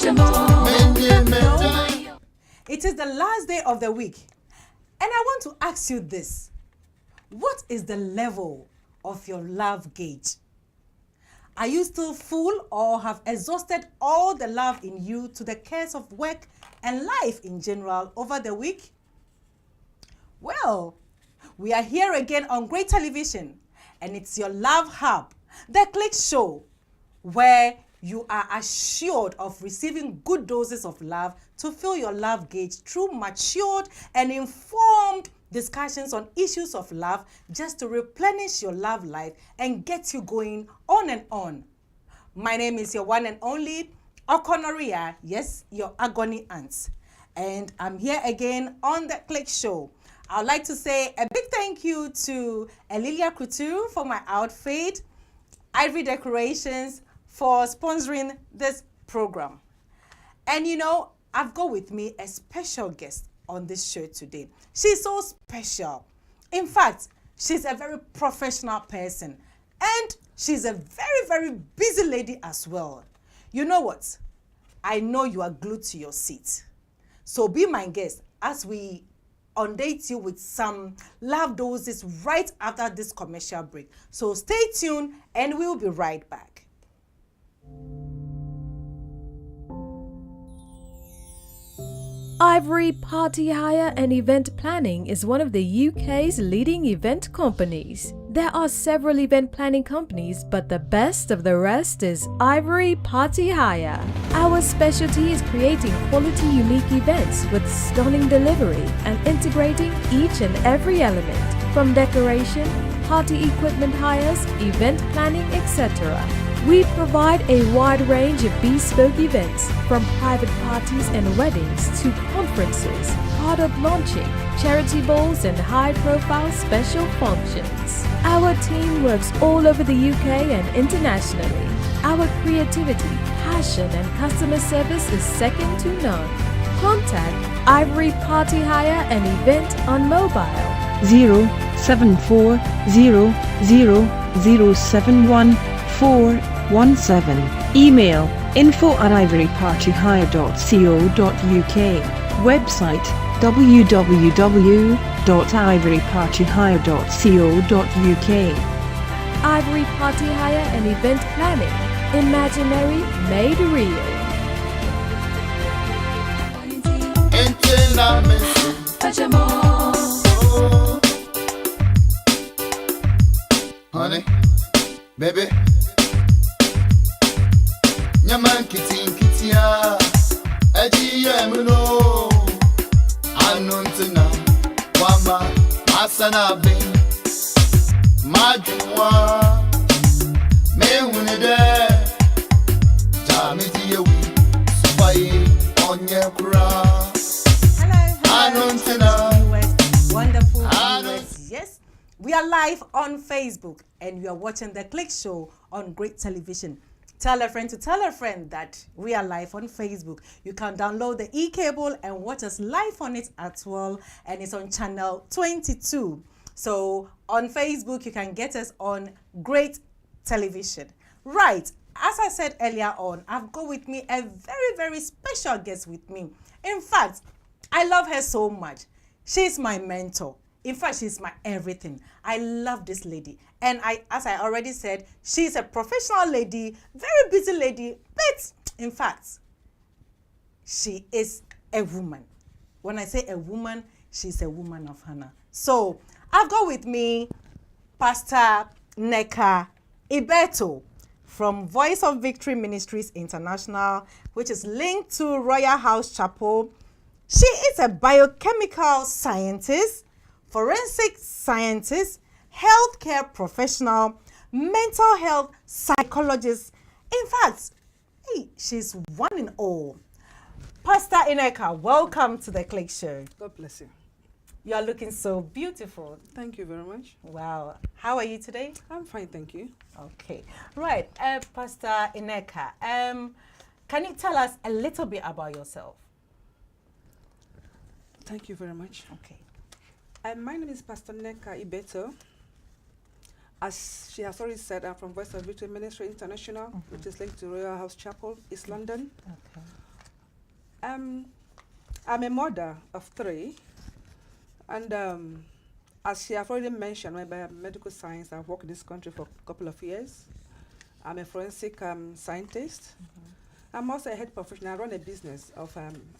It is the last day of the week, and I want to ask you this. What is the level of your love gauge? Are you still full or have exhausted all the love in you to the cares of work and life in general over the week? Well, we are here again on Great Television, and it's your love hub, the Click Show, where you are assured of receiving good doses of love to fill your love gauge through matured and informed discussions on issues of love, just to replenish your love life and get you going on and on. My name is your one and only Okonoria, yes, your agony aunt. And I'm here again on the Click Show. I'd like to say a big thank you to Elilia Couture for my outfit, Ivory Decorations for sponsoring this program. And you know, I've got with me a special guest on this show today. She's so special. In fact, she's a very professional person, and she's a very, very busy lady as well. You know what? I know you are glued to your seat. So be my guest as we undate you with some love doses right after this commercial break. So stay tuned and we'll be right back. Ivory Party Hire and Event Planning is one of the UK's leading event companies. There are several event planning companies, but the best of the rest is Ivory Party Hire. Our specialty is creating quality, unique events with stunning delivery and integrating each and every element, from decoration, party equipment hires, event planning, etc. We provide a wide range of bespoke events, from private parties and weddings to conferences, product launching, charity balls and high-profile special functions. Our team works all over the UK and internationally. Our creativity, passion and customer service is second to none. Contact Ivory Party Hire and Event on mobile 07400071417. Email info@ivorypartyhire.co.uk. Website www.ivorypartyhire.co.uk. Ivory Party Hire and Event Planning. Imaginary made real. Honey, baby, nyaman kitin kitia, eji yemuno, anuntina, wama, asana bin, majumwa, mehunide, jamiti yewi, supai, onye kura. Hello, viewers, wonderful viewers. Yes, we are live on Facebook and you are watching the Click Show on Great Television. Tell a friend to tell a friend that we are live on Facebook. You can download the e-cable and watch us live on it as well, and it's on channel 22. So on Facebook, you can get us on Great Television. Right, as I said earlier on, I've got with me a very, very special guest with me. In fact, I love her so much. She's my mentor. In fact, she's my everything. I love this lady. And as I already said, she's a professional lady, very busy lady, but in fact, she is a woman. When I say a woman, she's a woman of honor. So I've got with me Pastor Nneka Ibeto from Voice of Victory Ministries International, which is linked to Royal House Chapel. She is a biochemical scientist, forensic scientist, healthcare professional, mental health psychologist. In fact, hey, she's one in all. Pastor Nneka, welcome to the Click Show. God bless you. You are looking so beautiful. Thank you very much. Wow. How are you today? I'm fine, thank you. Okay. Right. Pastor Nneka, can you tell us a little bit about yourself? Thank you very much. Okay. My name is Pastor Nneka Ibeto. As she has already said, I'm from Voice of Victory Ministry International, which is linked to Royal House Chapel, East London. Okay. I'm a mother of 3, and as she have already mentioned, my biomedical science, I've worked in this country for a couple of years. I'm a forensic scientist. I'm also a health professional. I run a business of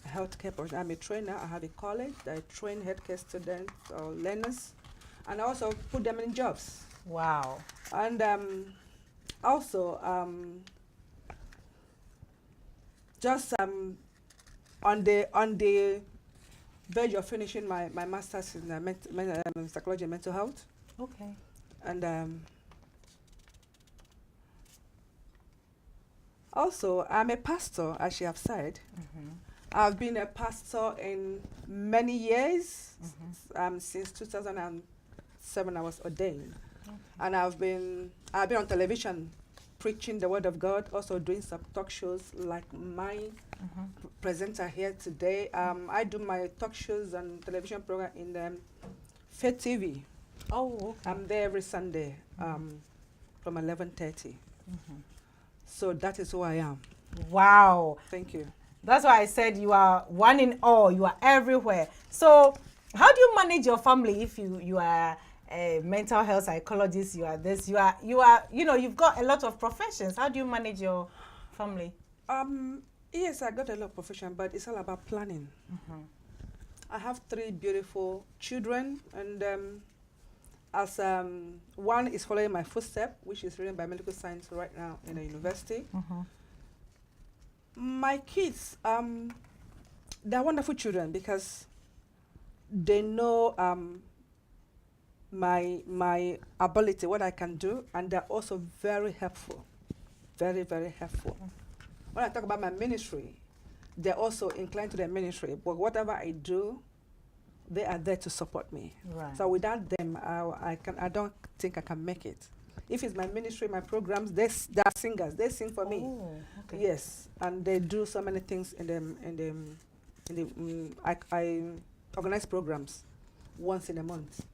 healthcare professional. I'm a trainer. I have a college. I train healthcare students or learners, and I also put them in jobs. Wow. And also, just on the verge of finishing my master's in psychology and mental health. Okay. And also, I'm a pastor, as you have said. I've been a pastor in many years. Since 2007, I was ordained. And I've been on television preaching the word of God, also doing some talk shows like my presenter here today. I do my talk shows and television program in Faith TV. Oh, okay. I'm there every Sunday from 11:30. So that is who I am. Wow. Thank you. That's why I said you are one in all. You are everywhere. So how do you manage your family if you are a mental health psychologist, you are this, you are, you've got a lot of professions. How do you manage your family? Yes, I got a lot of profession, but it's all about planning. I have 3 beautiful children, and as one is following my footsteps, which is reading biomedical science right now in a university. My kids, they're wonderful children because they know my ability, what I can do, and they're also very helpful, very, very helpful. When I talk about my ministry, they're also inclined to their ministry, but whatever I do, they are there to support me. Right. So without them, I don't think I can make it. If it's my ministry, my programs, they're singers. They sing for me. Oh, okay. Yes, and they do so many things I organize programs once in a month.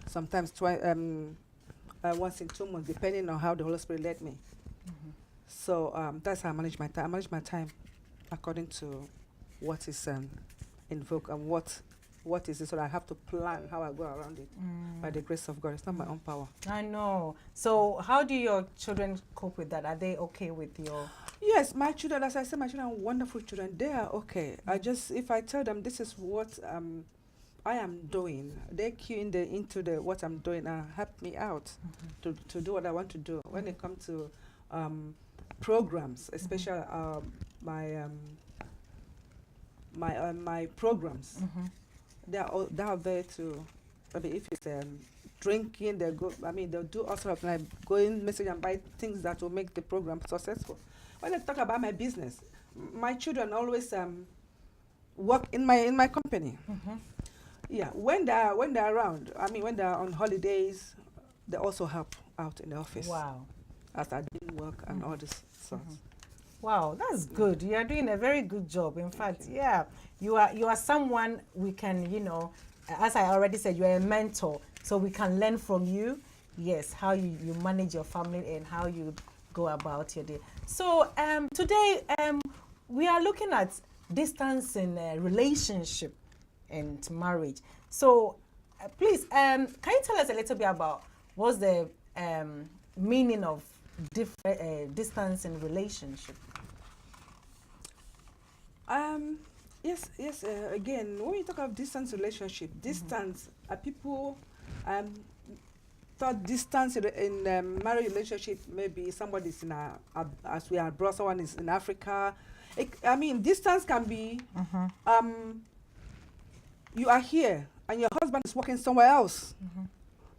Sometimes once in 2 months, depending on how the Holy Spirit led me. So that's how I manage my time. I manage my time according to what is in vogue and what is it. So I have to plan how I go around it by the grace of God. It's not my own power. I know. So how do your children cope with that? Are they okay with your... Yes, my children, as I said, my children are wonderful children. They are okay. If I tell them this is what I am doing, they cue into what I'm doing and help me out to do what I want to do. When it comes to programs, especially my programs, they are there to. I mean, if it's drinking, they'll do all sorts of like going message and buy things that will make the program successful. When I talk about my business, my children always work in my company. Yeah, when they're around, when they're on holidays, they also help out in the office. Wow. As I do work and all this sorts. Wow, that's good. You are doing a very good job. In fact, yeah, you are someone we can, as I already said, you are a mentor, so we can learn from you. Yes, how you manage your family and how you go about your day. So today we are looking at distance in a relationship and marriage. So please, can you tell us a little bit about what's the meaning of distance in relationship? Yes. Again, when you talk of distance relationship, distance, people thought distance in marriage relationship, maybe somebody's as we are abroad, someone is in Africa. Distance can be, you are here and your husband is working somewhere else,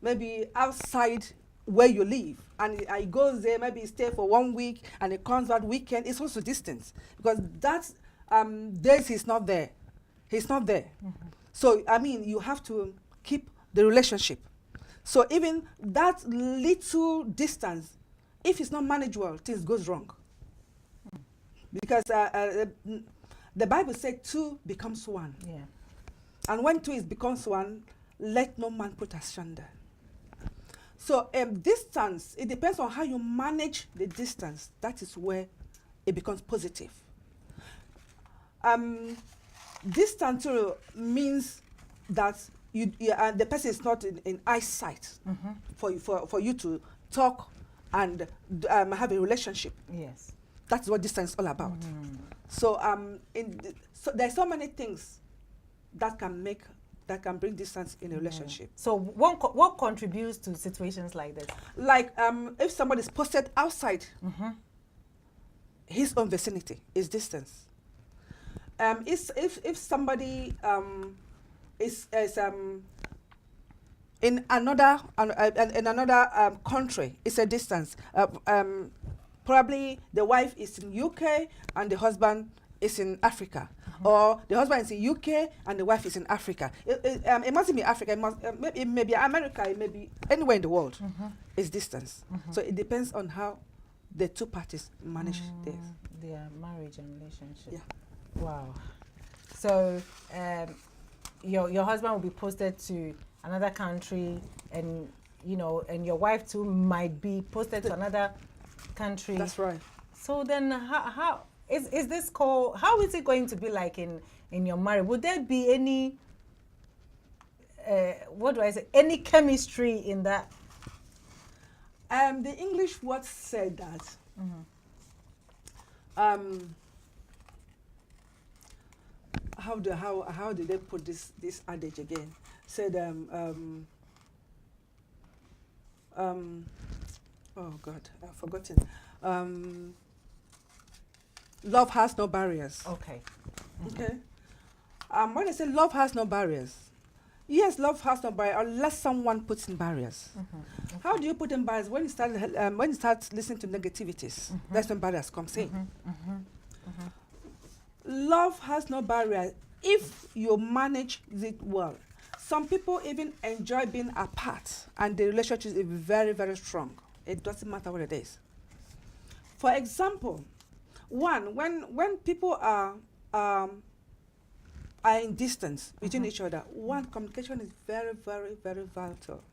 maybe outside where you live, and he goes there, maybe he stay for 1 week and he comes back weekend. It's also distance because that's days he's not there. So you have to keep the relationship. So even that little distance, if it's not managed well, things goes wrong. Because the Bible said 2 becomes 1. Yeah. And when 2 becomes 1, let no man put asunder. So distance, it depends on how you manage the distance. That is where it becomes positive. Distance too means that the person is not in eyesight for you to talk and have a relationship. Yes. That's what distance is all about. So so there's so many things that can bring distance in a relationship. So what contributes to situations like this? Like if somebody is posted outside his own vicinity, is distance. If somebody is in another country, it's a distance. Probably the wife is in UK and the husband is in Africa, or the husband is in UK and the wife is in Africa. It mustn't be Africa. It may be America. It may be anywhere in the world. It's distance. So it depends on how the two parties manage their marriage and relationship. Yeah. Wow. So your husband will be posted to another country, and and your wife too might be posted to another country. That's right. So then how is this called, how is it going to be like in your marriage? Would there be any any chemistry in that? The English word said that how did they put this adage again? Said oh God, I've forgotten. Love has no barriers. Okay. Okay. When I say love has no barriers, yes, love has no barriers unless someone puts in barriers. Okay. How do you put in barriers? When you start listening to negativities, that's when barriers come in. Love has no barriers if you manage it well. Some people even enjoy being apart, and the relationship is very, very strong. It doesn't matter what it is. For example, when people are in distance between each other, communication is very, very, very vital.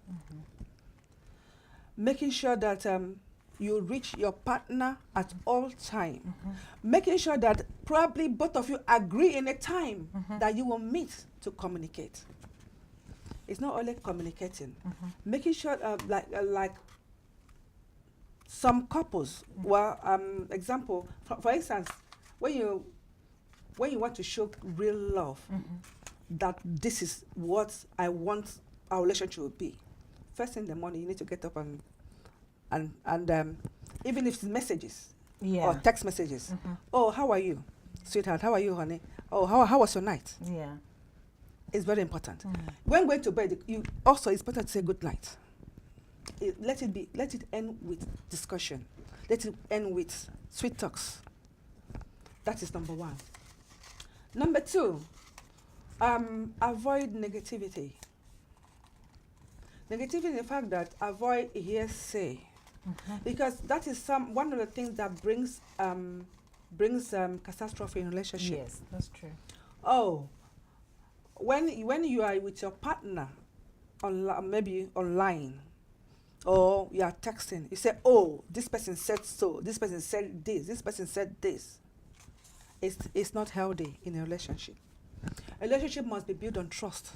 Making sure that you reach your partner at all time. Making sure that probably both of you agree in a time that you will meet to communicate. It's not only communicating. Making sure, like some couples, example, for instance, when you want to show real love, that this is what I want our relationship to be. First thing in the morning, you need to get up and even if it's messages or text messages. Oh, how are you, sweetheart? How are you, honey? Oh, how was your night? Yeah. It's very important. When going to bed, it's better to say good night. Let it end with discussion. Let it end with sweet talks. That is number one. Number two, avoid negativity. Negativity in the fact that avoid hearsay, because that is one of the things that brings catastrophe in relationship. Yes, that's true. Oh, when you are with your partner, maybe online, or you are texting, you say, oh, this person said so, this person said this person said this. It's not healthy in a relationship. A relationship must be built on trust.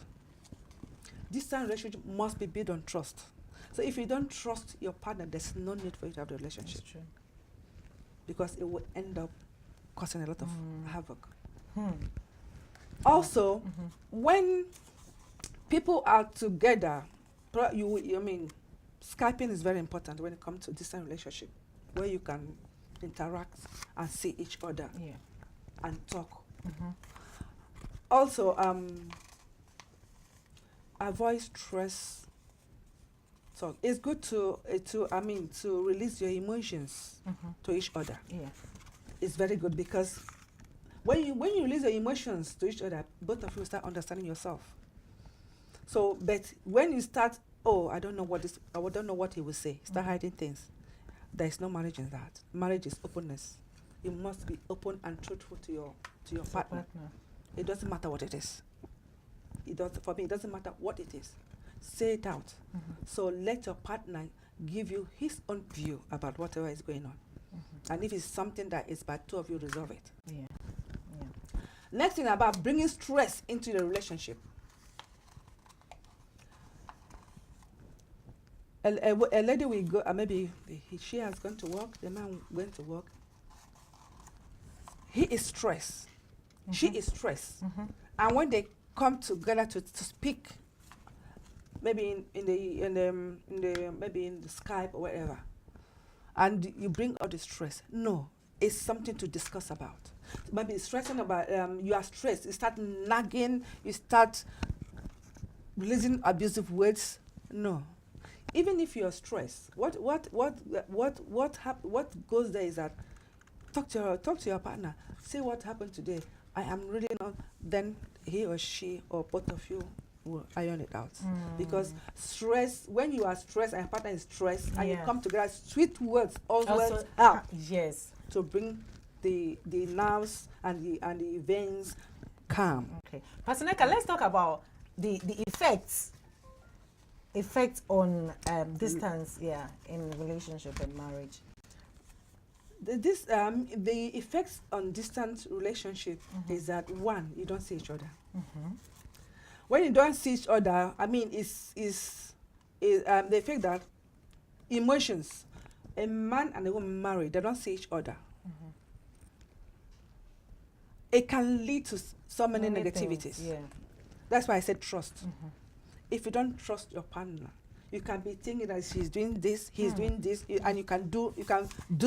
This time relationship must be built on trust. So if you don't trust your partner, there's no need for you to have the relationship. That's true. Because it will end up causing a lot of havoc. Also, when people are together, Skyping is very important when it comes to distant relationship, where you can interact and see each other and talk. Also, avoid stress talk. It's good to release your emotions to each other. Yeah. It's very good, because when you release your emotions to each other, both of you start understanding yourself. So, but when you start, I don't know what he will say, start hiding things, there is no marriage in that. Marriage is openness. You must be open and truthful to your partner. It doesn't matter what it is. For me, it doesn't matter what it is. Say it out. So let your partner give you his own view about whatever is going on. And if it's something that is bad, two of you resolve it. Yeah. Next thing about bringing stress into the relationship. A lady will go, maybe she has gone to work, the man went to work. He is stressed. She is stressed. And when they come together to speak, maybe in the maybe in the Skype or whatever, and you bring all the stress. No, it's something to discuss about. Maybe stressing about you are stressed. You start nagging. You start releasing abusive words. No, even if you are stressed, what goes there is that talk to your partner. Say what happened today. I am really not. Then he or she or both of you will iron it out. Because stress, when you are stressed and your partner is stressed, and you come together, sweet words always help. Yes. To bring the nerves and the veins calm. Okay, Pastor Nneka, let's talk about the effects on distance, in relationship and marriage. The effects on distant relationship is that, one, you don't see each other. When you don't see each other, I mean, is the effect that emotions, a man and a woman married, they don't see each other. It can lead to so many negativities. Things, That's why I said trust. If you don't trust your partner, you can be thinking that she's doing this, he's doing this, and you can do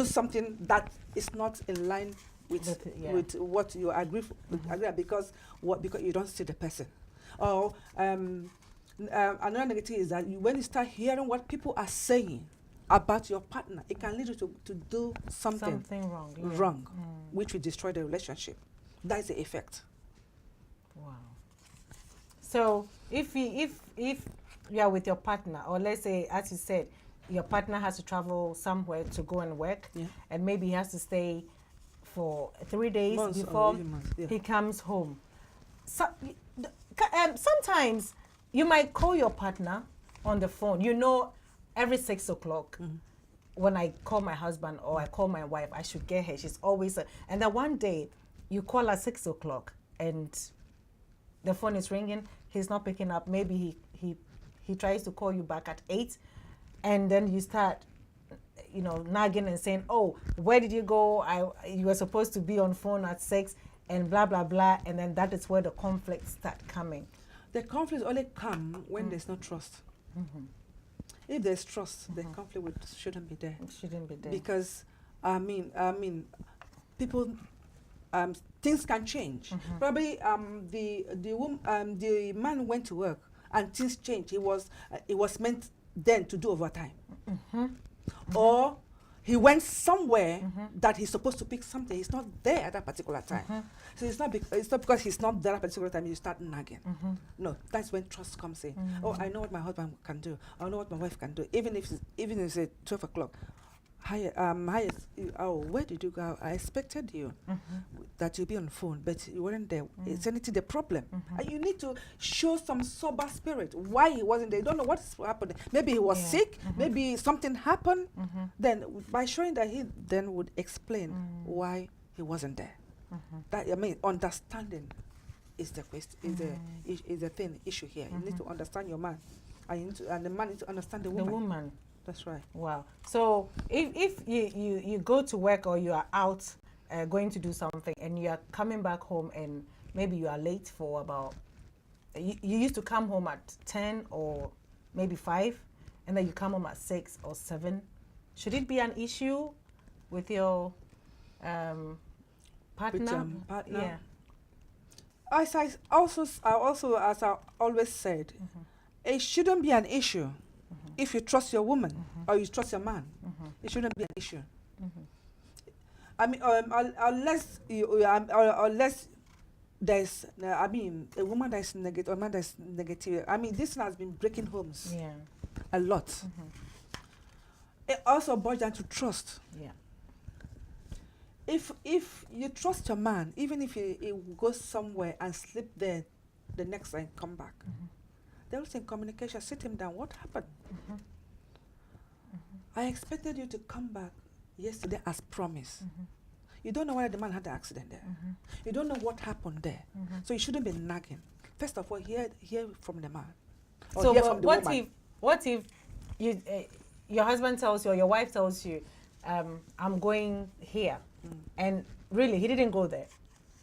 something that is not in line with what you agree because you don't see the person. Or another negative is that when you start hearing what people are saying about your partner, it can lead you to do something wrong, which will destroy the relationship. That is the effect. Wow. So if you are with your partner, or let's say, as you said, your partner has to travel somewhere to go and work, and maybe he has to stay for 3 days before he comes home. So, sometimes you might call your partner on the phone. You know, every 6 o'clock, when I call my husband or I call my wife, I should get her. She's always and then one day you call at 6 o'clock and the phone is ringing. He's not picking up. Maybe he tries to call you back at 8, and then you start, nagging and saying, "Oh, where did you go? You were supposed to be on phone at 6, and blah blah blah." And then that is where the conflicts start coming. The conflicts only come when there's no trust. If there's trust, the conflict shouldn't be there. It shouldn't be there. Because I mean, people. Things can change. Probably the man went to work and things changed. It was meant then to do overtime, or he went somewhere that he's supposed to pick something. He's not there at that particular time. So it's not because he's not there at that particular time you start nagging. No, that's when trust comes in. Oh, I know what my husband can do. I know what my wife can do. Even if it's at 12 o'clock. Hi, where did you go? I expected you that you'd be on the phone, but you weren't there. Is anything the problem? And you need to show some sober spirit. Why he wasn't there? You don't know what's happening. Maybe he was sick. Maybe something happened. Then by showing that, he then would explain why he wasn't there. That, understanding is the question. Is the issue here. You need to understand your man, and the man needs to understand the woman. The woman. That's right. Wow. So if you go to work, or you are out going to do something, and you are coming back home, and maybe you are late for about, you used to come home at 10 or maybe 5, and then you come home at 6 or 7, should it be an issue with your partner? With your partner? Yeah. As I always said, it shouldn't be an issue. If you trust your woman or you trust your man, it shouldn't be an issue. I mean, unless there's, a woman that is negative, or a man that is negative. I mean, this has been breaking homes a lot. It also boils down to trust. Yeah. If you trust your man, even if he goes somewhere and sleep there the next night and come back, there was in communication. Sit him down. What happened? I expected you to come back yesterday as promised. You don't know whether the man had the accident there. You don't know what happened there. So you shouldn't be nagging. First of all, hear from the man. Or So hear from the what woman. what if you your husband tells you or your wife tells you, I'm going here, and really he didn't go there.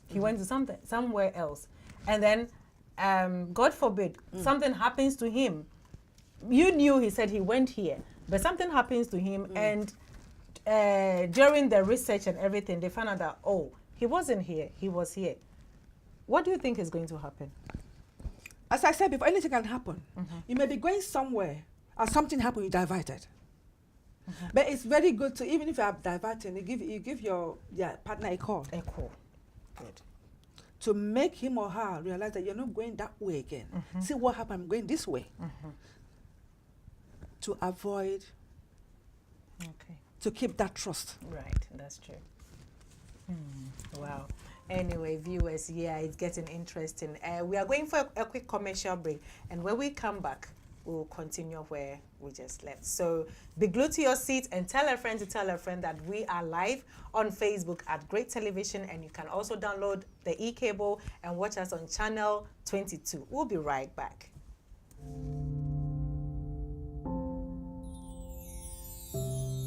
He went to somewhere else, and then God forbid something happens to him. You knew he said he went here, but something happens to him, and during the research and everything, they found out that, oh, he wasn't here, he was here. What do you think is going to happen? As I said before, anything can happen. You may be going somewhere and something happened, you diverted. But it's very good to, even if you are diverting, you give your partner a call. A call. Good. To make him or her realize that you're not going that way again. See what happened, I'm going this way. To avoid, to keep that trust. Right, that's true. Wow. Anyway, viewers, it's getting interesting. We are going for a quick commercial break, and when we come back, we'll continue where we just left. So be glued to your seat and tell a friend to tell a friend that we are live on Facebook at Great Television, and you can also download the e-cable and watch us on channel 22. We'll be right back.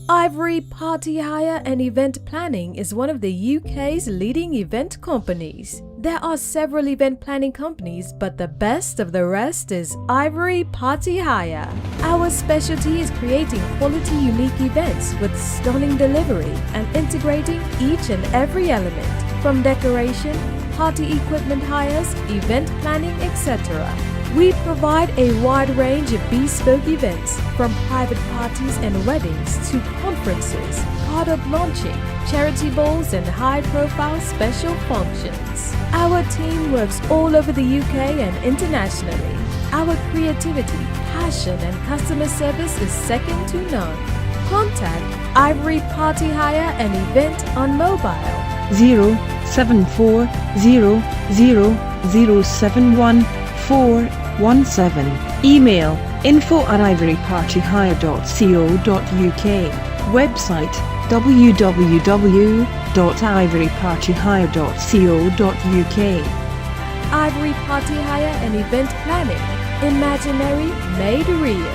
Ivory Party Hire and Event Planning is one of the UK's leading event companies. There are several event planning companies, but the best of the rest is Ivory Party Hire. Our specialty is creating quality, unique events with stunning delivery and integrating each and every element, from decoration, party equipment hires, event planning, etc. We provide a wide range of bespoke events, from private parties and weddings to conferences, card-up launching, charity balls and high-profile special functions. Our team works all over the UK and internationally. Our creativity, passion and customer service is second to none. Contact Ivory Party Hire and Event on mobile 07400071417. Email info@ivorypartyhire.co.uk. Website www.ivorypartyhire.co.uk. Ivory Party Hire and Event Planning. Imaginary made real.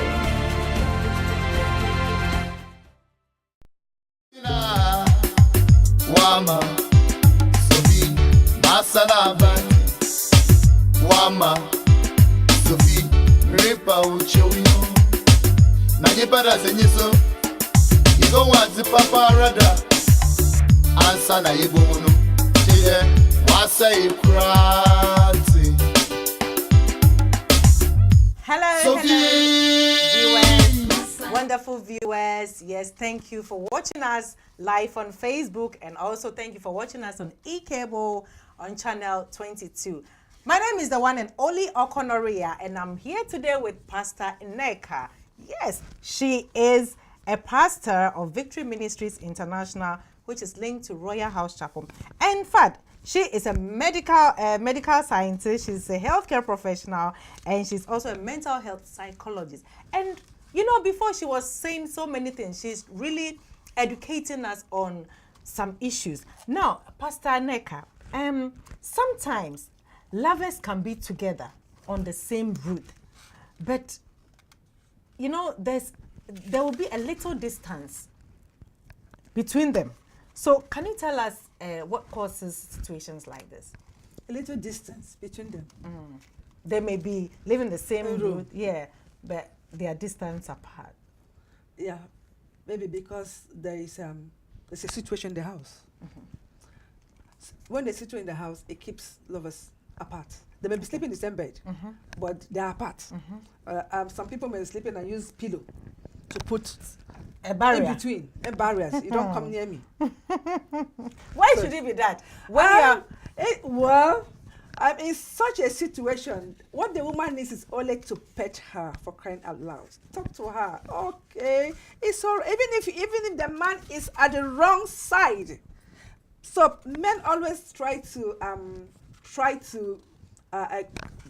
Wama Sophie Masana Bank Wama Sophie Ripa Uchewino Nagipada Senyiso Igo Wazi Papa Rada Ansa na Ibono Cheye Wasa Ikrati Hello, viewers, wonderful viewers. Yes, thank you for watching us live on Facebook, and also thank you for watching us on e-cable on channel 22. My name is the one and only Okonoria, and I'm here today with Pastor Nneka. Yes, she is a pastor of Victory Ministries International, which is linked to Royal House Chapel. In fact, she is a medical scientist, she's a healthcare professional, and she's also a mental health psychologist. And you know, before she was saying so many things, she's really educating us on some issues. Now, Pastor Nneka, sometimes lovers can be together on the same route, but you know, there will be a little distance between them. So can you tell us what causes situations like this? A little distance between them. They may be living the same route, but they are distance apart. Yeah, maybe because there's a situation in the house. When there's a situation in the house, it keeps lovers apart. They may be sleeping in the same bed, but they are apart. Some people may be sleeping and use pillow to put a barrier in between, barriers. You don't come near me. Why should it be that? In such a situation, what the woman needs is only to pet her, for crying out loud. Talk to her. Okay, it's all. Even if the man is at the wrong side. So men always try to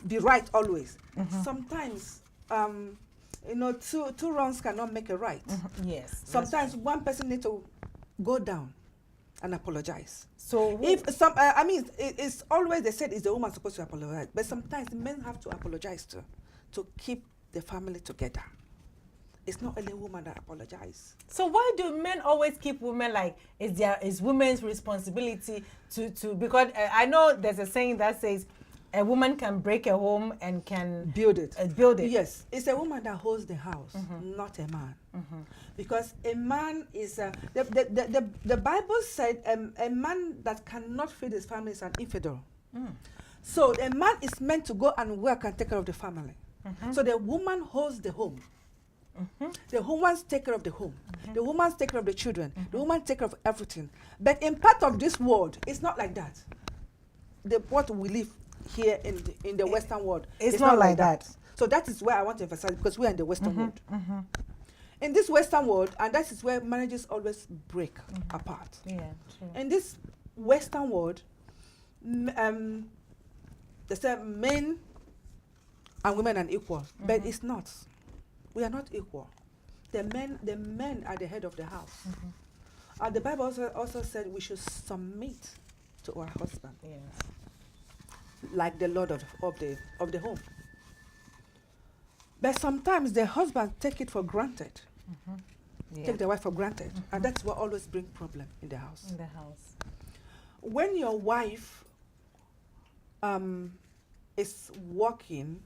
be right always. Sometimes two wrongs cannot make a right. Yes. Sometimes one person needs to go down and apologize. So If some, it's always they said it's the woman supposed to apologize, but sometimes men have to apologize too, to keep the family together. It's not only woman that apologize. So why do men always keep women like it's women's responsibility to because I know there's a saying that says a woman can break a home and can Build it. build it. Yes, it's a woman that holds the house, not a man. Because a man is the Bible said a man that cannot feed his family is an infidel. So a man is meant to go and work and take care of the family. So the woman holds the home. The woman take care of the home. The woman take care of the children. The woman take care of everything. But in part of this world, it's not like that. What we live here in the Western world, it's not like that. So that is where I want to emphasize, because we are in the Western world. In this Western world, and that is where marriages always break apart. Yeah, true. In this Western world, they say men and women are equal, but it's not. We are not equal. The men are the head of the house. The Bible also said we should submit to our husband, Yes. like the Lord of the home. But sometimes the husband take it for granted, Yeah. take the wife for granted, and that's what always bring problem in the house. In the house. When your wife is working,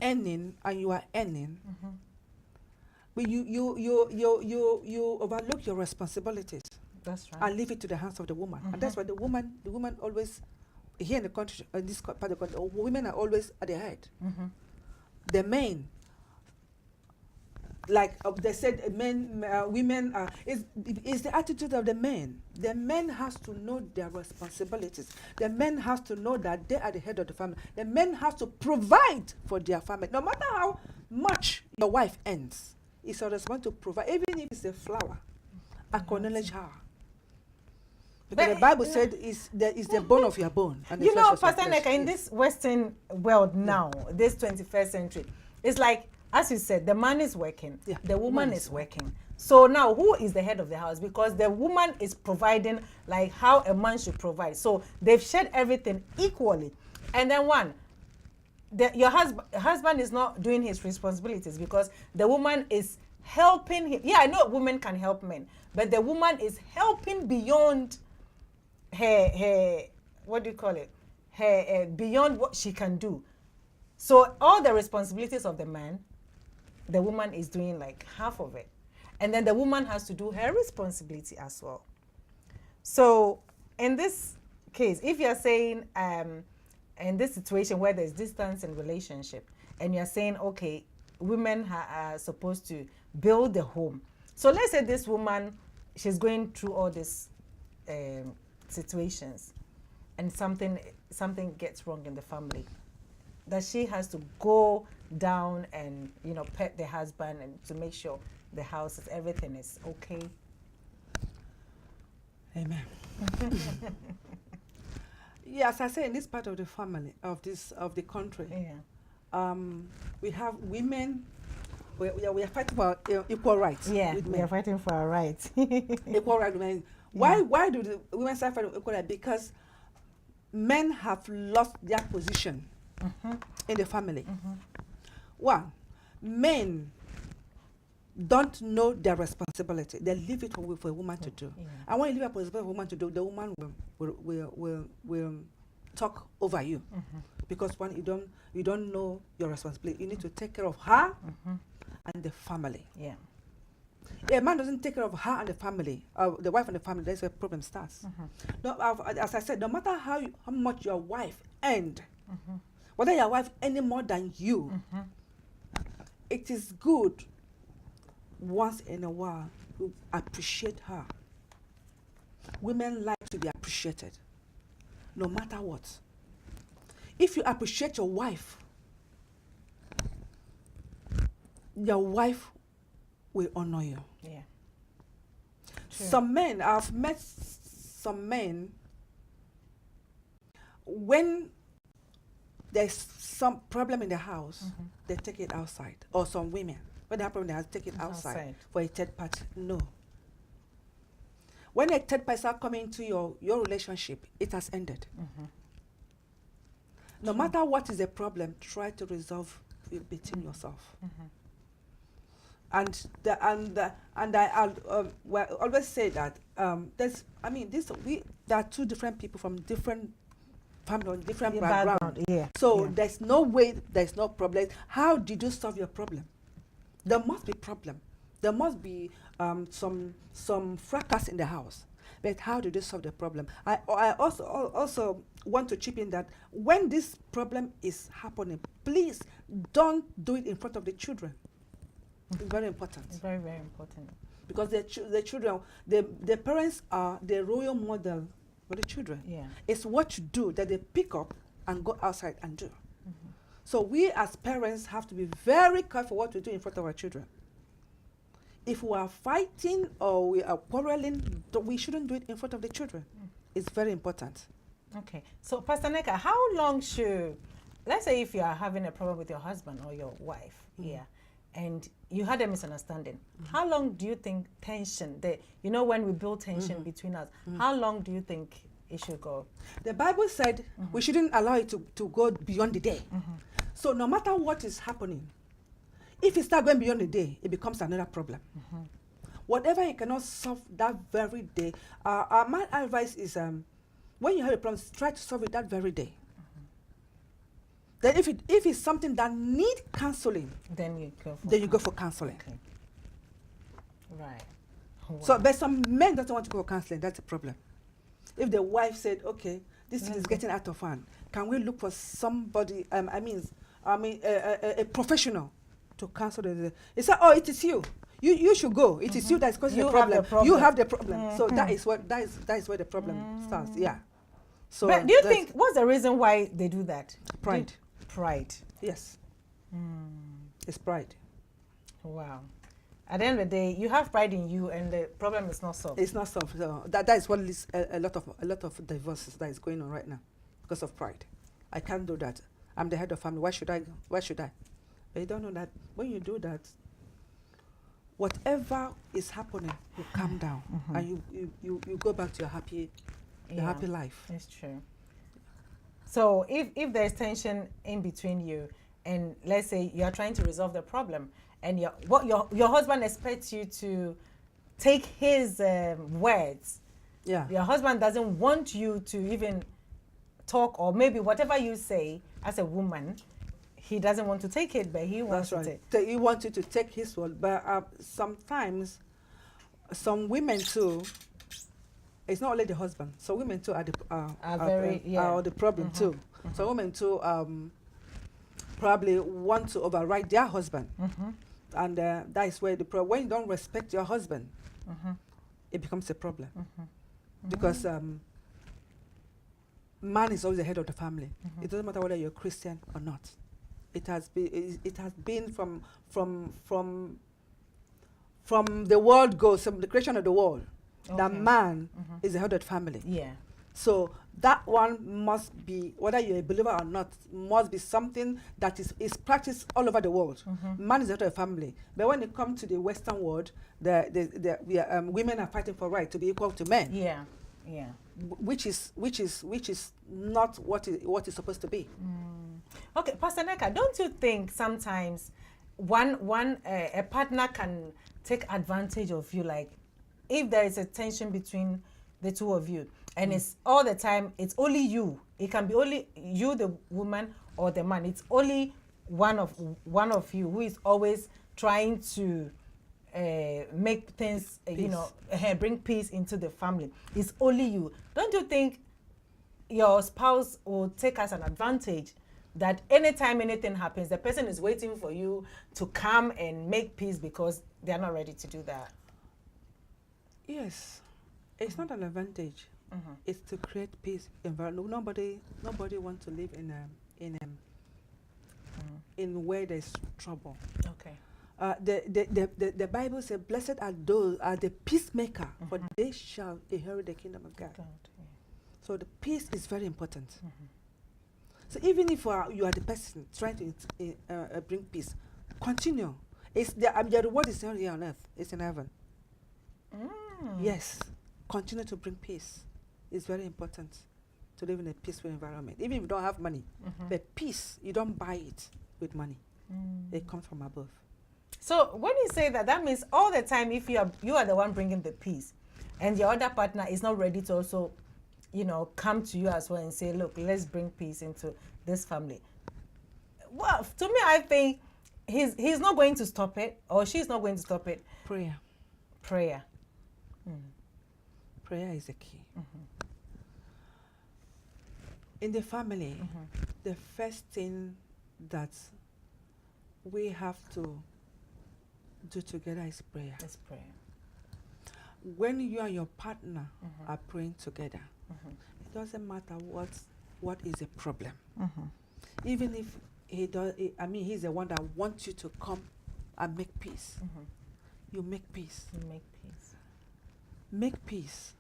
earning, and you are earning, but you overlook your responsibilities That's right. and leave it to the hands of the woman. And that's why the woman always, here in the country, in this part of the country, women are always at the head. The men, like they said, women are, is the attitude of the men. The men has to know their responsibilities. The men has to know that they are the head of the family. The men has to provide for their family. No matter how much your wife earns, it's your responsibility to provide, even if it's a flower. Acknowledge her. Because But the Bible said is the bone of your bone. And the You flesh know, of your Pastor flesh. Nneka, in Yes. this Western world now, this 21st century, it's like, as you said, the man is working, Yeah, the woman is working. So now, who is the head of the house? Because the woman is providing like how a man should provide. So they've shared everything equally. And then your husband is not doing his responsibilities because the woman is helping him. Yeah, I know women can help men, but the woman is helping beyond her what do you call it? Her beyond what she can do. So all the responsibilities of the man, the woman is doing like half of it. And then the woman has to do her responsibility as well. So in this case, if you're saying in this situation where there's distance in relationship, and you're saying, okay, women are supposed to build the home. So let's say this woman, she's going through all these situations, and something gets wrong in the family, that she has to go down and pet the husband and to make sure the house is everything is okay. Amen. Yes, I say in this part of the family of the country, Yeah. We have women. We are fighting for equal rights. Yeah, with we men. are fighting for our rights. Equal rights. With men. Why do the women fight for equal rights? Because men have lost their position in the family. One, men don't know their responsibility. They leave it for a woman to do. Yeah. And when you leave a responsibility for a woman to do, the woman will talk over you. Because one, you don't know your responsibility. You need to take care of her and the family. Yeah. If a man doesn't take care of her and the family, the wife and the family, that's where the problem starts. No, as I said, no matter how much your wife earned, whether your wife any more than you, it is good once in a while to appreciate her. Women like to be appreciated, no matter what. If you appreciate your wife will honor you. Yeah. True. Some men, I've met some men, when there's some problem in the house, they take it outside. Or some women, when they have problem, they have to take it outside Outside. for a third party. No. when a third person come into your relationship, it has ended. No matter what is the problem, try to resolve it between yourself. And I well, always say that there are two different people from different family, different background. Yeah. So yeah. there's no way, there's no problem. How did you solve your problem? There must be problem. There must be some fracas in the house. But how did you solve the problem? I also want to chip in that when this problem is happening, please don't do it in front of the children. It's very important. It's very, very important. Because the children, the parents are the role model for the children. Yeah. It's what you do that they pick up and go outside and do. So we as parents have to be very careful what we do in front of our children. If we are fighting or we are quarreling, we shouldn't do it in front of the children. It's very important. Okay. So, Pastor Nneka, how long should, let's say if you are having a problem with your husband or your wife, and you had a misunderstanding, how long do you think tension, when we build tension between us, how long do you think it should go? The Bible said we shouldn't allow it to go beyond the day. So no matter what is happening, if it starts going beyond the day, it becomes another problem. Whatever you cannot solve that very day, my advice is when you have a problem, try to solve it that very day. Then if it's something that need counseling, Then you go for then you go for counseling. Okay. Right. Wow. So, but some men don't want to go for counseling. That's a problem. If the wife said, "Okay, this thing is getting out of hand. Can we look for somebody? A professional to counsel the." He said, "Oh, it is you. You should go. It is you that's causing the problem. You have the problem." So that is where the problem starts. Yeah. So, but do you think what's the reason why they do that? Pride. Pride. Yes. It's pride. Wow. At the end of the day, you have pride in you, and the problem is not solved. It's not solved. So that is what leads a lot of divorces that is going on right now because of pride. I can't do that. I'm the head of family. Why should I? But you don't know that when you do that, whatever is happening, you calm down and you go back to your happy life. It's true. So if there's tension in between you, and let's say you are trying to resolve the problem, and your husband expects you to take his words. Yeah. Your husband doesn't want you to even talk, or maybe whatever you say as a woman, he doesn't want to take it, but he wants to take. He wants you to take his word, but sometimes some women too. It's not only the husband. So women too are the problem too. So women too probably want to override their husband, and that is where the problem. When you don't respect your husband, it becomes a problem because man is always the head of the family. It doesn't matter whether you're Christian or not. It has been from the world goes, from the creation of the world. That man is the head of the family. Yeah. So that one must be, whether you're a believer or not, must be something that is practiced all over the world. Man is the head of the family. But when it comes to the Western world, women are fighting for right to be equal to men. Yeah. Yeah. Which is not what is supposed to be. Okay, Pastor Nneka, don't you think sometimes a partner can take advantage of you, like if there is a tension between the two of you, and it's all the time, it's only you. It can be only you, the woman, or the man. It's only one of you who is always trying to make things, bring peace into the family. It's only you. Don't you think your spouse will take as an advantage that anytime anything happens, the person is waiting for you to come and make peace because they are not ready to do that? Yes, it's not an advantage. It's to create peace environment. Nobody wants to live in where there's trouble. Okay. The Bible says, "Blessed are those are the peacemaker, for they shall inherit the kingdom of God." So the peace is very important. So even if you are the person trying to bring peace, continue. It's the reward is not here on earth; it's in heaven. Yes. continue to bring peace. It's very important to live in a peaceful environment. Even if you don't have money, but peace, you don't buy it with money. It comes from above. So when you say that, that means all the time, if you are the one bringing the peace, and your other partner is not ready to also, come to you as well and say, look, let's bring peace into this family. Well, to me, I think he's not going to stop it, or she's not going to stop it. Prayer. Prayer. Prayer is the key. In the family, the first thing that we have to do together is prayer. Let's pray. When you and your partner are praying together, it doesn't matter what is the problem. Even if he's the one that wants you to come and make peace. You make peace. You make peace. Make peace.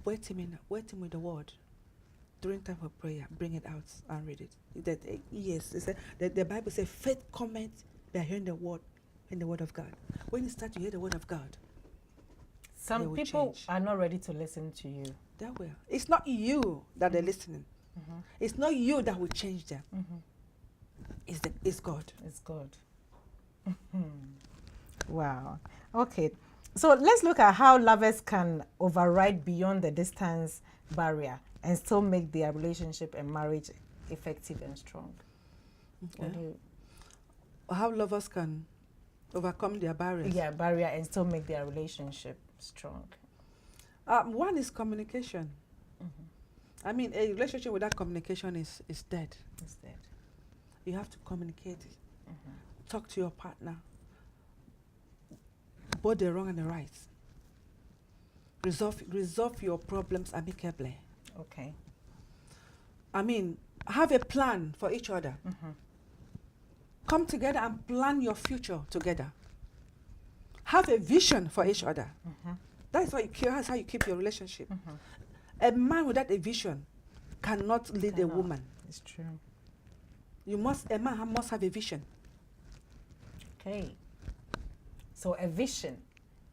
Wait him with the word. During time of prayer, bring it out and read it. Yes, the Bible says faith cometh by hearing the word in the word of God. When you start to hear the word of God, some people are not ready to listen to you. They will. It's not you that they're listening. It's not you that will change them. It's God. It's God. Wow. Okay. So let's look at how lovers can override beyond the distance barrier and still make their relationship and marriage effective and strong. Okay. How lovers can overcome their barriers? Yeah, barrier and still make their relationship strong. One is communication. I mean, a relationship without communication is dead. It's dead. You have to communicate. Talk to your partner. Both the wrong and the right. Resolve your problems amicably. Okay. I mean, have a plan for each other. Come together and plan your future together. Have a vision for each other. That's how you keep your relationship. A man without a vision cannot lead a woman. It's true. A man must have a vision. Okay. So a vision.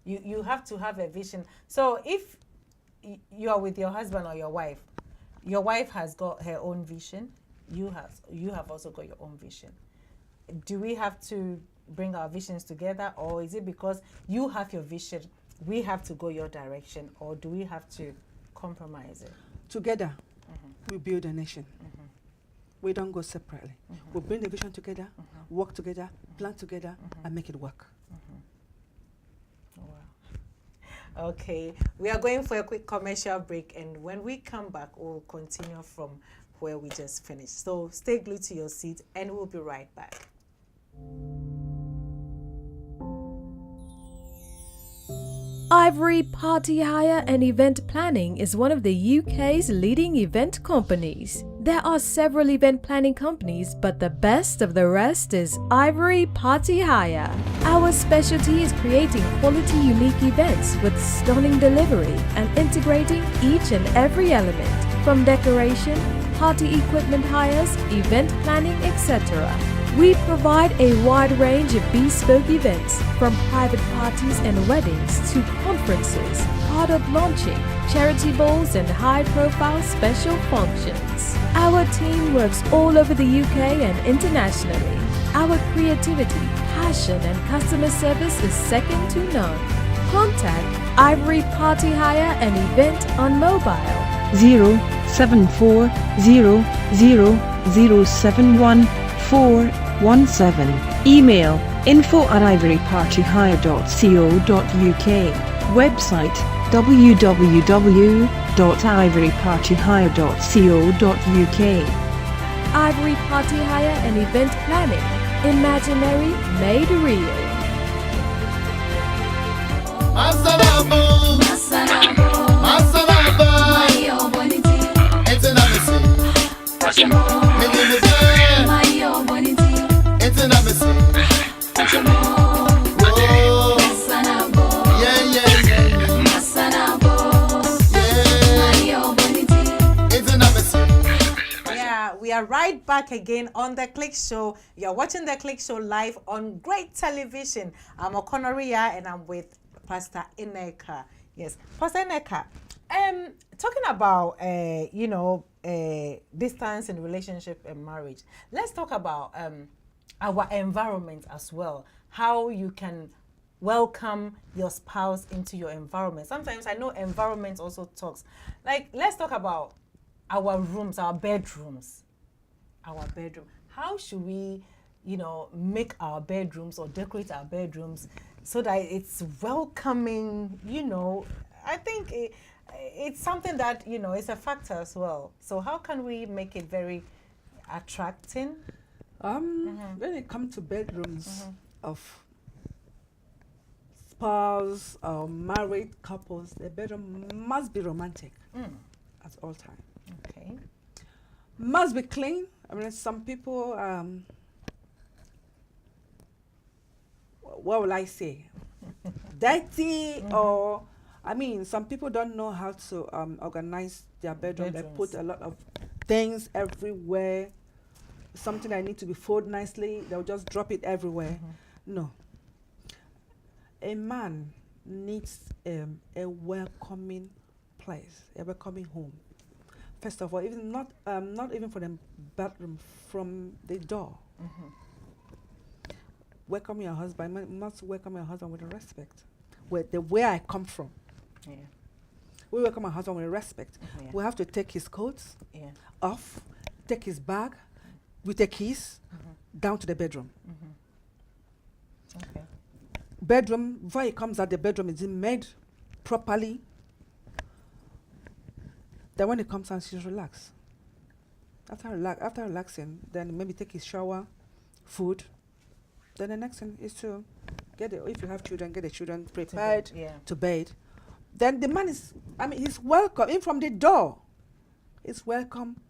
You have to have a vision. So if you are with your husband or your wife has got her own vision, you have also got your own vision. Do we have to bring our visions together, or is it because you have your vision, we have to go your direction, or do we have to compromise it? Together, we build a nation. We don't go separately. We bring the vision together, work together, plan together, and make it work. Wow. Okay, we are going for a quick commercial break, and when we come back, we'll continue from where we just finished. So stay glued to your seat, and we'll be right back. Ivory Party Hire and Event Planning is one of the UK's leading event companies. There are several event planning companies, but the best of the rest is Ivory Party Hire. Our specialty is creating quality, unique events with stunning delivery and integrating each and every element, from decoration, party equipment hires, event planning, etc. We provide a wide range of bespoke events, from private parties and weddings to conferences, product launching, charity balls, and high-profile special functions. Our team works all over the UK and internationally. Our creativity, passion, and customer service is second to none. Contact Ivory Party Hire and Event on mobile 07400711417. Email info@ivorypartyhire.co.uk. Website www.ivorypartyhire.co.uk. Ivory Party Hire and Event Planning. Imaginary made real. Masanabo, it's an amazing. It's an amazing. We are right back again on The Click Show. You're watching The Click Show live on great television. I'm Okonoria and I'm with Pastor Nneka. Yes. Pastor Nneka, talking about, distance in relationship and marriage, let's talk about our environment as well. How you can welcome your spouse into your environment. Sometimes I know environment also talks. Like, let's talk about our rooms, our bedrooms. Our bedroom. How should we, make our bedrooms or decorate our bedrooms so that it's welcoming, I think it's something that, is a factor as well. So how can we make it very attracting? When it comes to bedrooms of spouse or married couples, the bedroom must be romantic at all times. Okay. Must be clean. I mean, some people, what will I say? Dirty or, some people don't know how to organize their bedroom. They put a lot of things everywhere. Something that need to be folded nicely, they'll just drop it everywhere. No. A man needs a welcoming place, a welcoming home. First of all, even not even for the bedroom, from the door. Welcome your husband. You must welcome your husband with respect. Where I come from. Yeah. We welcome our husband with respect. Yeah. We have to take his coats Yeah. off, take his bag with the keys down to the bedroom. Okay. Bedroom, before he comes out, the bedroom is made properly. Then when he comes out, he's relax. After relaxing, then maybe take his shower, food. Then the next thing is to if you have children, get the children prepared to bed. Then the man he's welcome in from the door. He's welcome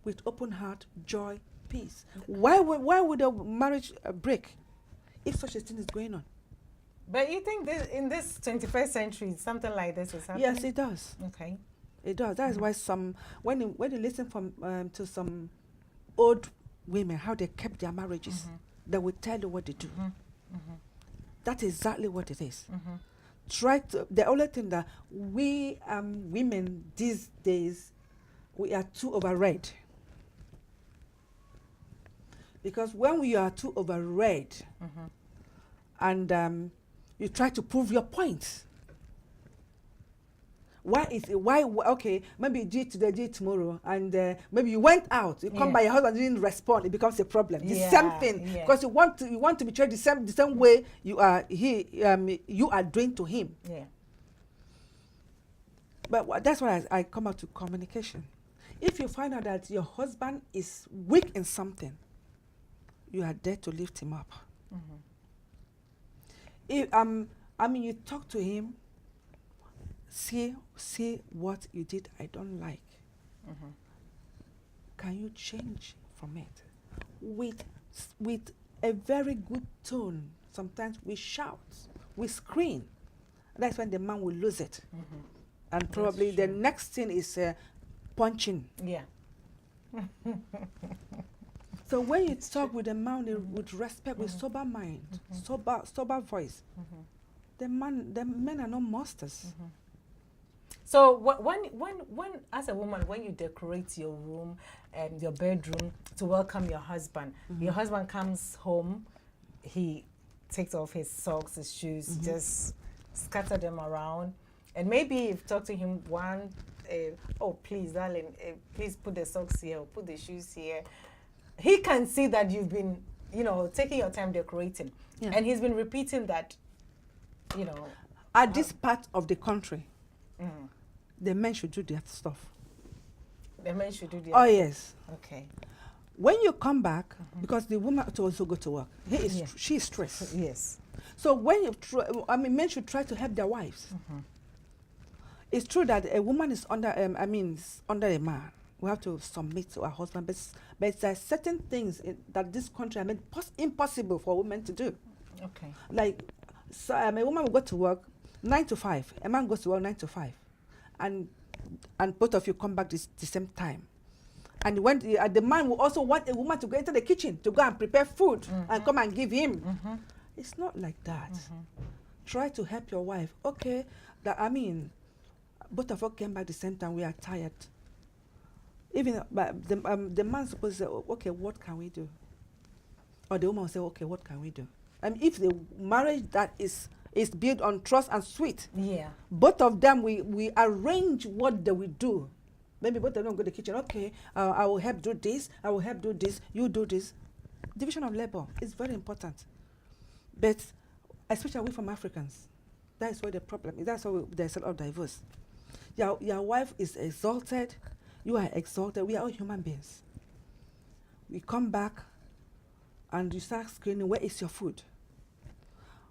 with open heart, joy, peace. Why would a marriage break if such a thing is going on? But you think in this 21st century, something like this is happening? Yes, it does. Okay. It does. That is why when you listen to some old women, how they kept their marriages, they will tell you what they do. That's exactly what it is. The only thing that we women these days, we are too overread. Because when we are too overread and you try to prove your point, okay, maybe you do it today, do it tomorrow, and maybe you went out, you come by, your husband didn't respond, it becomes a problem. The same thing, because you want to be treated the same way you are doing to him. Yeah. But that's why I come out to communication. If you find out that your husband is weak in something, you are there to lift him up. If you talk to him, see what you did I don't like. Can you change from it? With a very good tone. Sometimes we shout, we scream. That's when the man will lose it. And probably the next thing is punching. Yeah. So when you talk with a man with respect, with sober mind, sober voice, the men are not monsters. So when as a woman, when you decorate your room and your bedroom to welcome your husband comes home, he takes off his socks, his shoes, just scatter them around, and maybe you've talked to him oh please darling, please put the socks here or put the shoes here. He can see that you've been taking your time decorating, and he's been repeating that at this part of the country. The men should do their stuff. The men should do their Oh, yes. Okay. When you come back, because the woman to also go to work, she is stressed. Yes. So when men should try to help their wives. It's true that a woman is under a man. We have to submit to our husband, but there are certain things that this country are made impossible for women to do. Okay. Like, so, a woman will go to work 9 to 5. A man goes to work 9 to 5. And both of you come back the same time. And when the man will also want a woman to go into the kitchen to go and prepare food and come and give him. It's not like that. Try to help your wife. Okay, that, I mean, both of us came back the same time. We are tired. Even but the man supposed to say, okay, what can we do? Or the woman will say, okay, what can we do? And if the marriage that is built on trust and sweet, Yeah. both of them, we arrange what they will do. Maybe both of them go to the kitchen. Okay, I will help do this. I will help do this. You do this. Division of labor is very important. But especially we from Africans, that is where the problem is. That's why there's a lot of divorce. Your wife is exalted. You are exalted. We are all human beings. We come back and you start screaming, where is your food?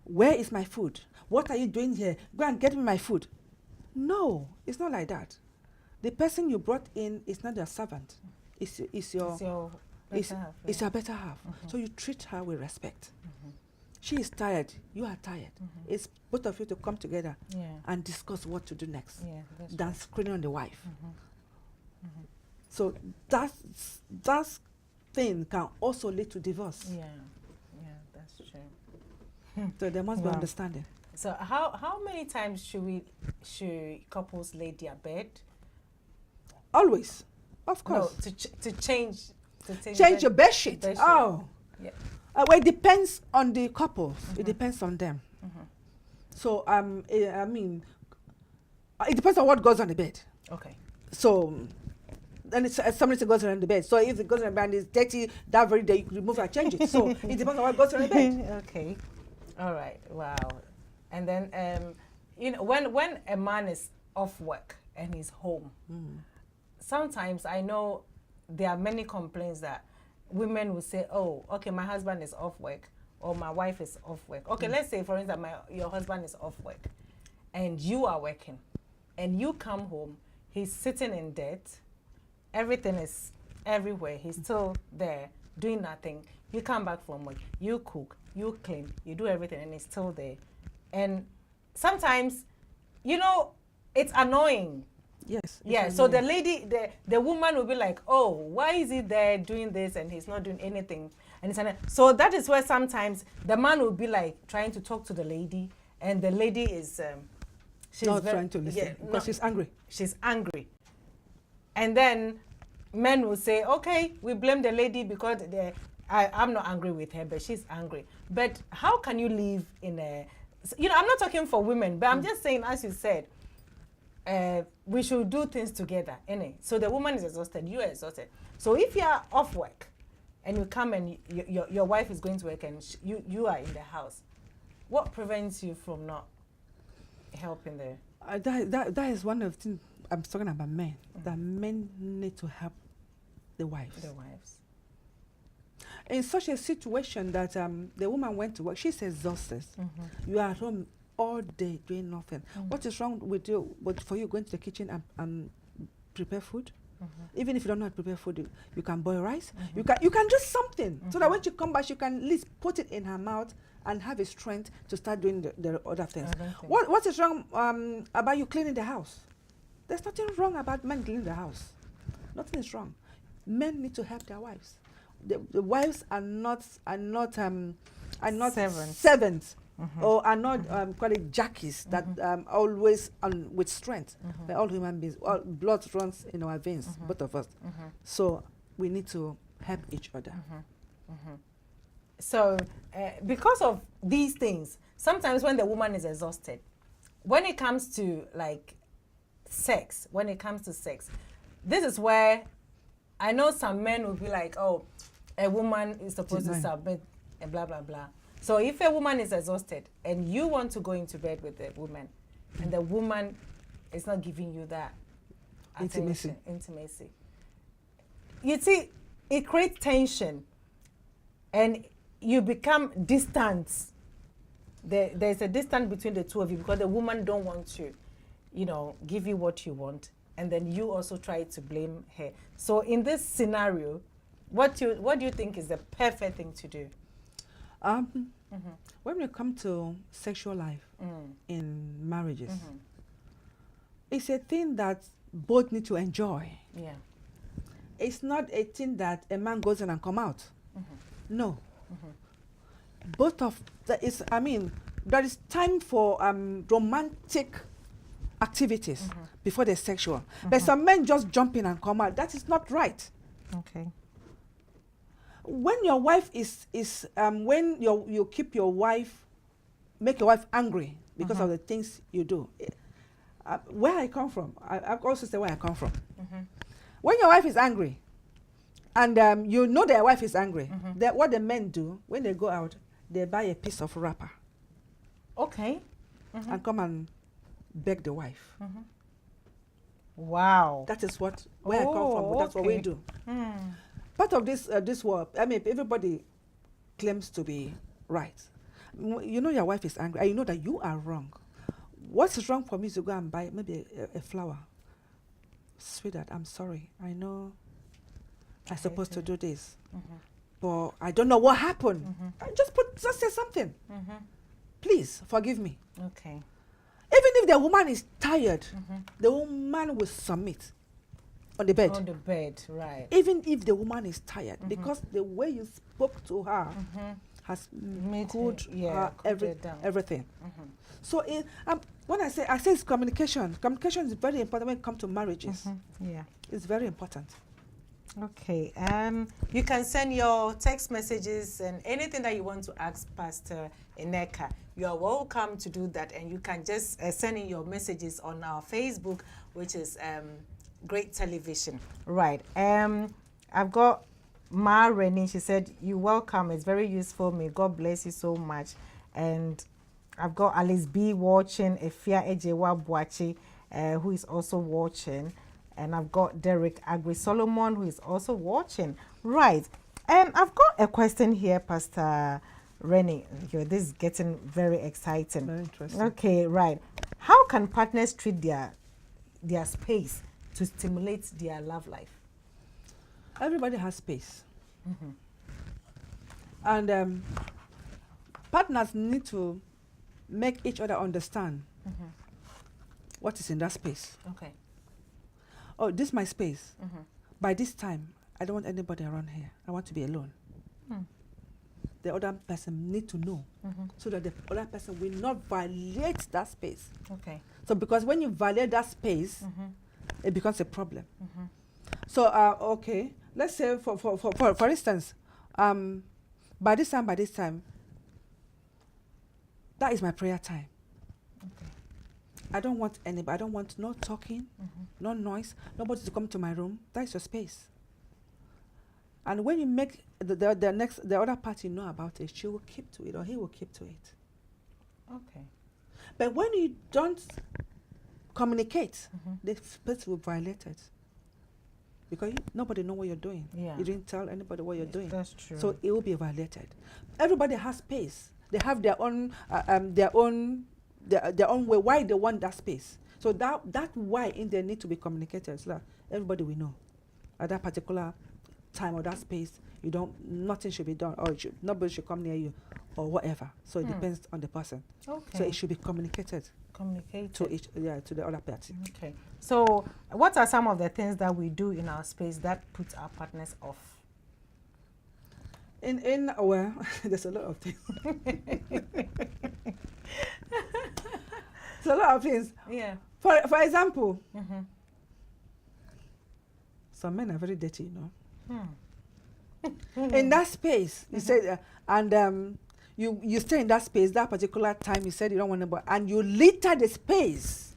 Where is my food? What are you doing here? Go and get me my food. No, it's not like that. The person you brought in is not your servant. It's your better half, it's your better half. So you treat her with respect. She is tired. You are tired. It's both of you to come together and discuss what to do next. Yeah, that's Than screaming on the wife. So that thing can also lead to divorce. Yeah, that's true. So there must be Wow. understanding. So how many times should couples lay their bed? Always, of course. No, to change Change your bed sheet. bed sheet. Oh, Yeah. well, it depends on the couples. It depends on them. So I mean, it depends on what goes on the bed. Okay. So then it's somebody goes on the bed. So if it goes on the bed and it's dirty, that very day you could remove and change it. So it depends on what goes on the bed. Okay. All right. Wow. And then when a man is off work and he's home, sometimes I know there are many complaints that women will say, oh, okay, my husband is off work or my wife is off work. Okay, let's say, for instance, your husband is off work and you are working and you come home, he's sitting in debt, everything is everywhere, he's still there doing nothing. You come back from work, you cook, you clean, you do everything and he's still there. And sometimes, it's annoying. Yes. Yeah, so the lady, the woman will be like, oh, why is he there doing this and he's not doing anything? And so that is where sometimes the man will be like trying to talk to the lady and the lady is she's not trying to listen because she's angry. She's angry. And then men will say, okay, we blame the lady because I'm not angry with her, but she's angry. But how can you live in a, I'm not talking for women, but I'm just saying, as you said, we should do things together, innit? So the woman is exhausted, you are exhausted. So if you are off work and you come and your wife is going to work and you are in the house, what prevents you from not helping there? That is one of the things I'm talking about men. That men need to help the wives. The wives. In such a situation that the woman went to work, she's exhausted. You are at home all day doing nothing. What is wrong with you? But for you going to the kitchen and prepare food? Even if you don't know how to prepare food, you can boil rice. You can do something so that when she come back, she can at least put it in her mouth and have a strength to start doing the other things. What is wrong about you cleaning the house? There's nothing wrong about men cleaning the house. Nothing is wrong. Men need to help their wives. The wives are not servants. Or are not call it jackies that always with strength. We're all human beings. All blood runs in our veins, both of us. So we need to help each other. So because of these things, sometimes when the woman is exhausted, when it comes to sex, this is where I know some men will be like, oh, a woman is supposed to submit and blah, blah, blah. So if a woman is exhausted and you want to go into bed with the woman and the woman is not giving you that intimacy, you see, it creates tension and you become distant. There's a distance between the two of you because the woman don't want to, give you what you want, and then you also try to blame her. So in this scenario, what do you think is the perfect thing to do? When we come to sexual life in marriages, it's a thing that both need to enjoy. Yeah. It's not a thing that a man goes in and come out. No. Both of that is, there is time for romantic activities before they're sexual. But some men just jump in and come out. That is not right. Okay. When your wife when you keep your wife, make your wife angry because of the things you do. Where I come from, I also say where I come from. When your wife is angry, and you know their wife is angry, what the men do when they go out, they buy a piece of wrapper. Okay. And come and beg the wife. Wow. That is where I come from. But that's what we do. Part of this world, I mean, everybody claims to be right. You know your wife is angry, and you know that you are wrong. What's wrong for me to go and buy maybe a flower? Sweetheart, I'm sorry. I know I'm supposed to do this, but I don't know what happened. I just say something. Please forgive me. Okay. Even if the woman is tired, the woman will submit on the bed. On the bed, right. Even if the woman is tired, because the way you spoke to her has cooled her everything. So when I say it's communication. Communication is very important when it comes to marriages. Yeah. It's very important. Okay. You can send your text messages and anything that you want to ask Pastor Nneka. You are welcome to do that, and you can just send in your messages on our Facebook, which is Great Television. Right. I've got Ma Rennie. She said, "You're welcome. It's very useful. May God bless you so much." And I've got Alice B watching, Efia Ejewa Boachi, who is also watching. And I've got Derek Agri Solomon, who is also watching. Right. I've got a question here, Pastor Rennie. This is getting very exciting. Very interesting. Okay, right. How can partners treat their space to stimulate their love life? Everybody has space. And partners need to make each other understand what is in that space. Okay. Oh, this is my space. By this time, I don't want anybody around here. I want to be alone. The other person need to know so that the other person will not violate that space. Okay. So because when you violate that space, it becomes a problem. So okay, let's say for instance, by this time, that is my prayer time. Okay. I don't want anybody. I don't want no talking, no noise, nobody to come to my room. That is your space. And when you make the other party know about it, she will keep to it, or he will keep to it. Okay. But when you don't communicate, the space will violate it. Because nobody know what you're doing. Yeah. You didn't tell anybody what you're doing. That's true. So it will be violated. Everybody has space. They have their own way why they want that space. So that why in there need to be communicated so that everybody will know at that particular time or that space nothing should be done, or nobody should come near you or whatever. So it depends on the person. Okay. So it should be communicated to the other party. Okay. So what are some of the things that we do in our space that puts our partners off? Well, there's a lot of things. There's a lot of things. Yeah. For example, some men are very dirty, you know. In that space, you said, and you stay in that space, that particular time, you said you don't want to, and you litter the space,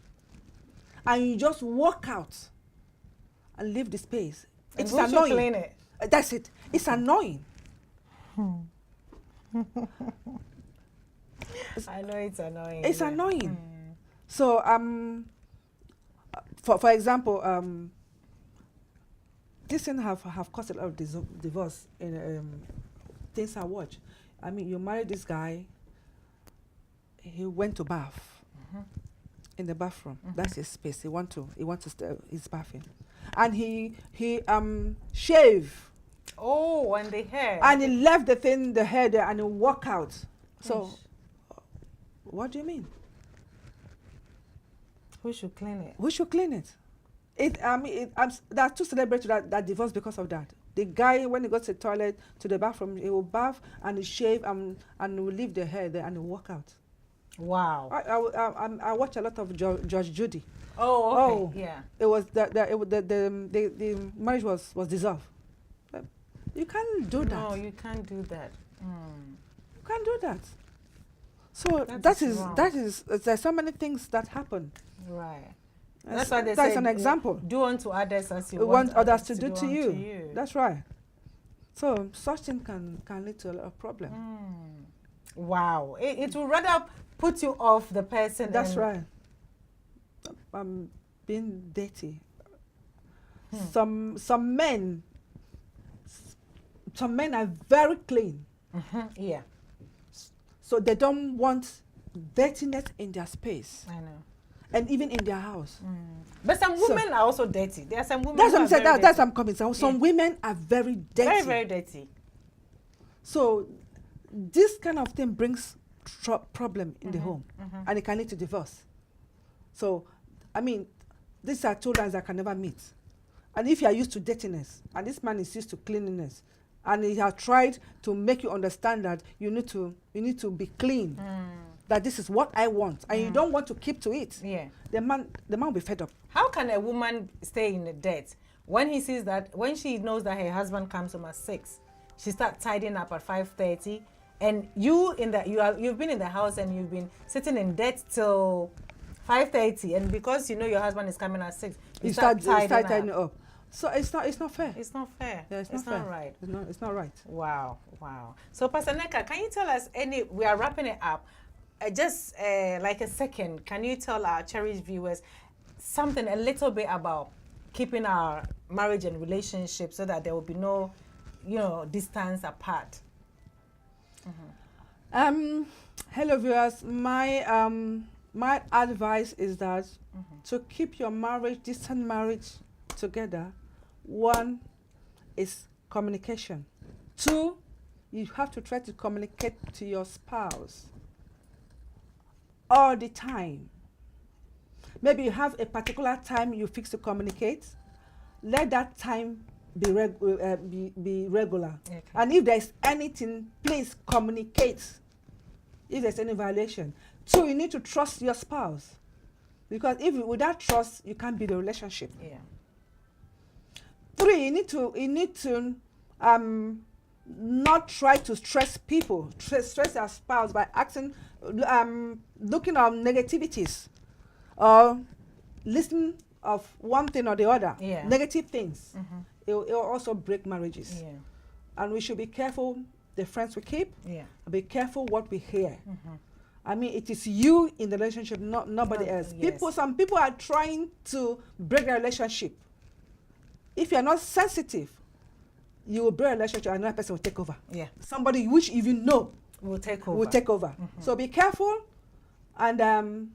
and you just walk out and leave the space. And It's who should annoying. clean it? That's it. It's annoying. I know it's annoying. It's annoying. So for example, this thing have caused a lot of divorce in things I watch. I mean, you marry this guy, he went to bath in the bathroom. That's his space. He want to stay his bathing, and he shave. Oh, and the hair. And he left the hair there, and he walk out. So, what do you mean? Who should clean it? Who should clean it? There are two celebrities that divorce because of that. The guy, when he goes to the toilet, to the bathroom, he will bath and he shave and will leave the hair there and he walk out. Wow. I watch a lot of Judge Judy. Oh, okay. Yeah. It was the marriage was dissolved. You can't do that. No, you can't do that. You can't do that. So wrong. there's so many things that happen. Right. That's why they that's say an example. Do unto others as you want others to do do to unto you. That's right. So such thing can lead to a lot of problem. Wow. It will rather put you off the person. That's right. Being dirty. Some men are very clean. Yeah. So they don't want dirtiness in their space. I know. And even in their house. But some women are also dirty. There are some women That's what I'm saying. That's dirty. I'm coming. Some women are very dirty. Very, very dirty. So this kind of thing brings problem in the home. And it can lead to divorce. So, I mean, these are two lines that can never meet. And if you are used to dirtiness, and this man is used to cleanliness, and he has tried to make you understand that you need to be clean, that this is what I want, and you don't want to keep to it. Yeah. The man will be fed up. How can a woman stay in the dirt when she knows that her husband comes home at 6, she starts tidying up at 5:30, and you've been in the house and you've been sitting in dirt till 5:30, and because you know your husband is coming at 6, you start tidying up. So it's not fair. It's not fair. Yeah, it's not right. It's not right. Wow. So Pastor Nneka, can you tell us we are wrapping it up, just like a second, can you tell our cherished viewers something a little bit about keeping our marriage and relationship so that there will be no, distance apart? Hello viewers, my advice is that to keep your distant marriage together, 1 is communication. 2, you have to try to communicate to your spouse all the time. Maybe you have a particular time you fix to communicate. Let that time be regular. Okay. And if there's anything, please communicate. If there's any violation. 2, you need to trust your spouse, because without trust, you can't build a relationship. Yeah. 3, you need to not try to stress people, stress your spouse by looking at negativities or listening of one thing or the other. Yeah. Negative things. It will also break marriages. Yeah. And we should be careful the friends we keep. Yeah. Be careful what we hear. I mean, it is you in the relationship, nobody else. Yes. Some people are trying to break a relationship. If you are not sensitive, you will break a relationship and another person will take over. Yeah. Somebody which even know will take over. So be careful and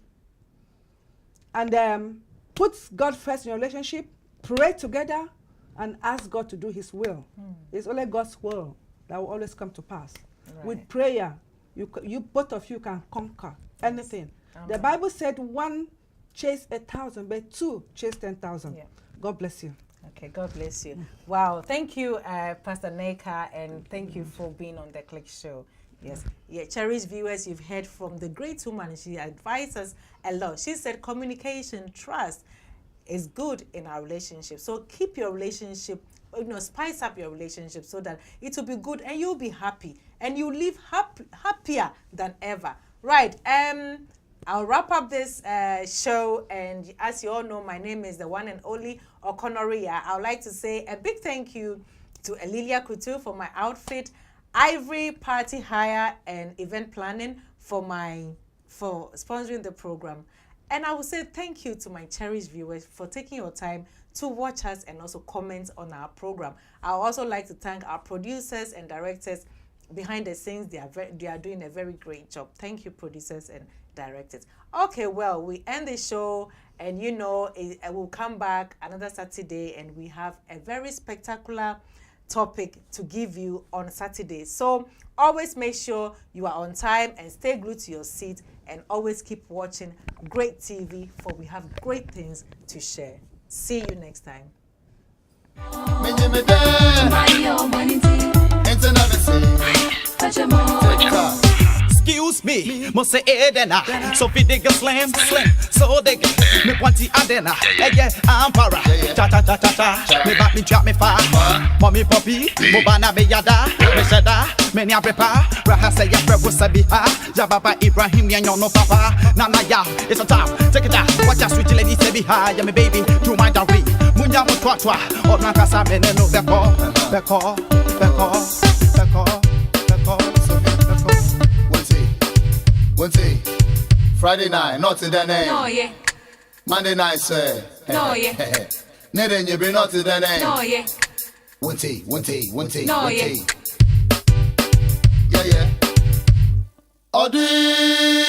put God first in your relationship. Pray together and ask God to do His will. It's only God's will that will always come to pass. Right. With prayer, you both of you can conquer anything. Amen. The Bible said 1 chase 1,000, but 2 chase 10,000. Yeah. God bless you. Okay, God bless you. Wow, thank you, Pastor Nneka, and thank you for being on the Click Show. Yes, cherished viewers, you've heard from the great woman. She advised us a lot. She said communication, trust is good in our relationship. So keep your relationship, spice up your relationship so that it will be good and you'll be happy and you live happier than ever. Right. I'll wrap up this show, and as you all know, my name is the one and only Okonoria. I would like to say a big thank you to Elilia Kutu for my outfit, Ivory Party Hire and Event Planning for sponsoring the program. And I will say thank you to my cherished viewers for taking your time to watch us and also comment on our program. I would also like to thank our producers and directors behind the scenes. They are doing a very great job. Thank you, producers and directors. Okay, well, we end the show, and we'll come back another Saturday, and we have a very spectacular topic to give you on Saturday. So always make sure you are on time and stay glued to your seat, and always keep watching great TV, for we have great things to share. See you next time. Excuse me. me, must say Edena. So fi dig a slim, so dig me quanti adena. Yeah, I'm para. Cha cha cha cha cha. Me back me drop me far. Mommy puppy, mo bana be yada. Me shada, me nya prepare. Raha say ya prevo sabiha. Jababa Ibrahim ya no papa. Nana ya, it's a time. Take it out. Watch a sweet lady say beha. Ya me baby, do my diary. Munya mo twa twa. Odna kasa me no beko. One day, Friday night, not in the name. No, yeah. Monday night, sir. No, yeah. Then you bring not to the name. No, yeah. One day. No, yeah. Yeah. Odi.